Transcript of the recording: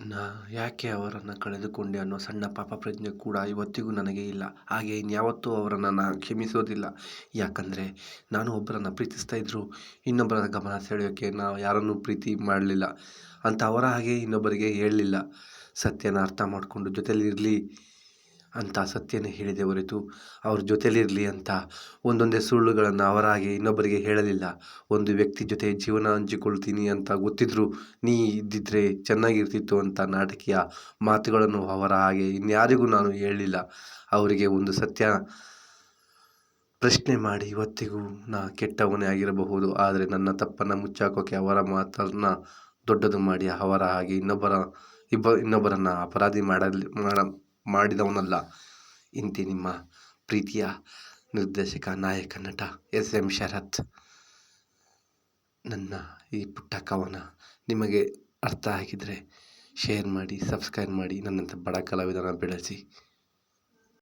ನಾ ಯಾಕೆ ಅವರನ್ನು ಕಳೆದುಕೊಂಡೆ ಅನ್ನೋ ಸಣ್ಣ ಪಾಪಪ್ರಜ್ಞೆ ಕೂಡ ಇವತ್ತಿಗೂ ನನಗೆ ಇಲ್ಲ. ಹಾಗೆ ಇನ್ಯಾವತ್ತೂ ಅವರನ್ನು ನಾನು ಕ್ಷಮಿಸೋದಿಲ್ಲ. ಯಾಕಂದರೆ ನಾನು ಒಬ್ಬರನ್ನು ಪ್ರೀತಿಸ್ತಾ ಇದ್ದರೂ ಇನ್ನೊಬ್ಬರ ಗಮನ ಸೆಳೆಯೋಕ್ಕೆ ನಾವು ಯಾರನ್ನೂ ಪ್ರೀತಿ ಮಾಡಲಿಲ್ಲ ಅಂತ ಅವರ ಹಾಗೆ ಇನ್ನೊಬ್ಬರಿಗೆ ಹೇಳಲಿಲ್ಲ. ಸತ್ಯನ ಅರ್ಥ ಮಾಡಿಕೊಂಡು ಜೊತೆಲಿರಲಿ ಅಂತ ಸತ್ಯನೇ ಹೇಳಿದೆ ಹೊರತು ಅವ್ರ ಜೊತೆಲಿರಲಿ ಅಂತ ಒಂದೊಂದೇ ಸುಳ್ಳುಗಳನ್ನು ಅವರ ಹಾಗೆ ಇನ್ನೊಬ್ಬರಿಗೆ ಹೇಳಲಿಲ್ಲ. ಒಂದು ವ್ಯಕ್ತಿ ಜೊತೆ ಜೀವನ ಹಂಚಿಕೊಳ್ತೀನಿ ಅಂತ ಗೊತ್ತಿದ್ರೂ ನೀ ಇದ್ದಿದ್ರೆ ಚೆನ್ನಾಗಿರ್ತಿತ್ತು ಅಂತ ನಾಟಕೀಯ ಮಾತುಗಳನ್ನು ಅವರ ಹಾಗೆ ಇನ್ಯಾರಿಗೂ ನಾನು ಹೇಳಲಿಲ್ಲ. ಅವರಿಗೆ ಒಂದು ಸತ್ಯ ಪ್ರಶ್ನೆ ಮಾಡಿ ಇವತ್ತಿಗೂ ನಾ ಕೆಟ್ಟವನೇ ಆಗಿರಬಹುದು, ಆದರೆ ನನ್ನ ತಪ್ಪನ್ನು ಮುಚ್ಚಾಕೋಕ್ಕೆ ಅವರ ಮಾತನ್ನು ದೊಡ್ಡದು ಮಾಡಿ ಅವರ ಹಾಗೆ ಇನ್ನೊಬ್ಬರನ್ನು ಅಪರಾಧಿ ಮಾಡಿದವನಲ್ಲ. ಇಂತಿ ನಿಮ್ಮ ಪ್ರೀತಿಯ ನಿರ್ದೇಶಕ, ನಾಯಕ, ನಟ ಎಸ್.ಎಂ. ಶರತ್. ನನ್ನ ಈ ಪುಟ್ಟ ಕವನ ನಿಮಗೆ ಅರ್ಥ ಆಗಿದ್ರೆ ಶೇರ್ ಮಾಡಿ, ಸಬ್ಸ್ಕ್ರೈಬ್ ಮಾಡಿ, ನನ್ನಂಥ ಬಡ ಕಲಾವಿದನ ಬೆಳೆಸಿ.